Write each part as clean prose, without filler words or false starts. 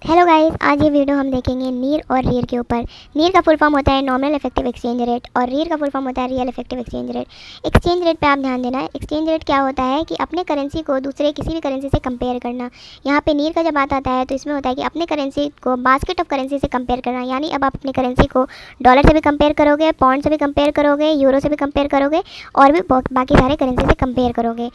Hello guys, आज ये video हम देखेंगे नीर और रीर के ऊपर। नीर का फुल फॉर्म होता है नॉमिनल इफेक्टिव एक्सचेंज रेट और रीर का फुल फॉर्म होता है real effective exchange rate. Exchange rate पे आप ध्यान देना है। एक्सचेंज रेट क्या होता है कि अपने करेंसी को दूसरे किसी भी करेंसी से कंपेयर करना। यहाँ पे नीर का जब बात आता है तो इसमें होता है कि अपने करेंसी को बास्केट ऑफ करेंसी से कंपेयर करना। यानी अब आप अपनी करेंसी को डॉलर से भी कंपेयर करोगे, पाउंड से भी कंपेयर करोगे, यूरो से भी कंपेयर करोगे और भी बाकी सारे करेंसी से कंपेयर करोगे।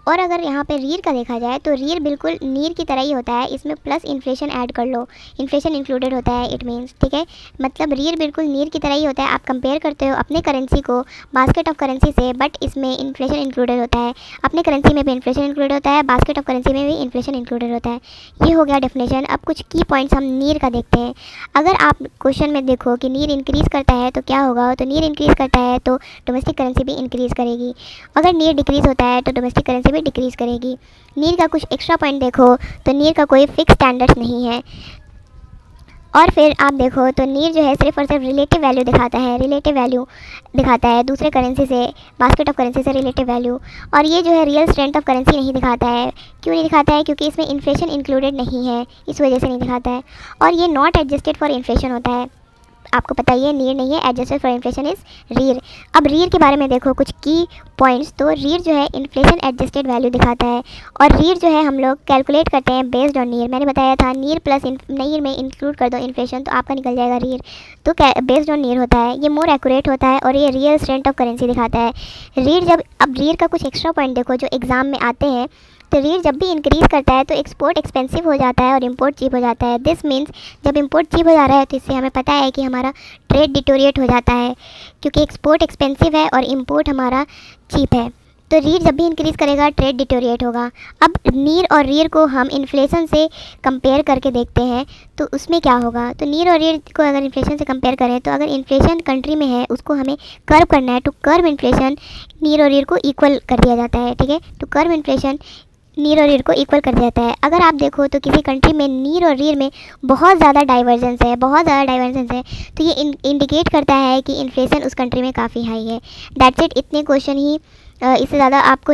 और अगर यहाँ पे रीर का देखा जाए तो रीर बिल्कुल नीर की तरह ही होता है। इसमें प्लस इन्फ्लेशन ऐड कर लो, इन्फ्लेशन इंक्लूडेड होता है, इट मीन्स, ठीक है। मतलब रीर बिल्कुल नीर की तरह ही होता है। आप कंपेयर करते हो अपने करेंसी को बास्केट ऑफ करेंसी से, बट इसमें इन्फ्लेशन इंक्लूडेड होता है। अपने करेंसी में भी इन्फ्लेशन इंक्लूडेड होता है, बास्केट ऑफ करेंसी में भी इन्फ्लेशन इंक्लूडेड होता है। ये हो गया डेफिनेशन। अब कुछ की पॉइंट्स हम नीर का देखते हैं। अगर आप क्वेश्चन में देखो कि नीर इंक्रीज़ करता है तो क्या होगा, तो नीर इंक्रीज़ करता है तो डोमेस्टिक करेंसी भी इंक्रीज़ करेगी। अगर नीर डिक्रीज़ होता है तो डोमेस्टिक करेंसी भी डिक्रीज़ करेगी। नीर का कुछ एक्स्ट्रा पॉइंट देखो तो नीर का कोई फिक्स स्टैंडर्ड्स नहीं है। और फिर आप देखो तो नीर जो है सिर्फ और सिर्फ रिलेटिव वैल्यू दिखाता है, रिलेटिव वैल्यू दिखाता है दूसरे करेंसी से, बास्केट ऑफ करेंसी से रिलेटिव वैल्यू। और ये जो है रियल स्ट्रेंथ ऑफ करेंसी नहीं दिखाता है। क्यों नहीं दिखाता है? क्योंकि इसमें इन्फ्लेशन इंक्लूडेड नहीं है, इस वजह से नहीं दिखाता है। और ये नॉट एडजस्टेड फॉर इन्फ्लेशन होता है। आपको पता ही है नीर नहीं है, एडजस्टेड फॉर इन्फ्लेशन इज़ रीर। अब रीर के बारे में देखो कुछ की पॉइंट्स। तो रीर जो है इन्फ्लेशन एडजस्टेड वैल्यू दिखाता है और रीर जो है हम लोग कैलकुलेट करते हैं बेस्ड ऑन नीर। मैंने बताया था नीर प्लस नीर में इंक्लूड कर दो इन्फ्लेशन तो आपका निकल जाएगा रीर। तो बेस्ड ऑन नीर होता है, ये मोर एक्यूरेट होता है और ये रियल स्ट्रेंथ ऑफ करेंसी दिखाता है। रीर जब, अब रीर का कुछ एक्स्ट्रा पॉइंट देखो जो एग्जाम में आते हैं। तो रीर जब भी इंक्रीज़ करता है तो एक्सपोर्ट एक्सपेंसिव हो जाता है और इंपोर्ट चीप हो जाता है। दिस मीन्स जब इंपोर्ट चीप हो जा रहा है तो इससे हमें पता है कि हमारा ट्रेड डिटोरिएट हो जाता है, क्योंकि एक्सपोर्ट एक्सपेंसिव है और इंपोर्ट हमारा चीप है। तो रीर जब भी इंक्रीज़ करेगा ट्रेड डिटोरिएट होगा। अब नीर और रीर को हम इन्फ्लेशन से कंपेयर करके देखते हैं तो उसमें क्या होगा। तो नीर और रीर को अगर इन्फ्लेशन से कंपेयर करें तो अगर इन्फ्लेशन कंट्री में है उसको हमें कर्व करना है। टू कर्व इन्फ्लेशन नीर और रीर को इक्वल कर दिया जाता है, ठीक है। टू कर्व इन्फ्लेशन नीर और रीर को इक्वल कर देता है। अगर आप देखो तो किसी कंट्री में नीर और रीर में बहुत ज़्यादा डाइवर्जेंस है, बहुत ज़्यादा डाइवर्जेंस है, तो ये इंडिकेट करता है कि इन्फ्लेशन उस कंट्री में काफ़ी हाई है। That's it. इतने क्वेश्चन ही, इससे ज़्यादा आपको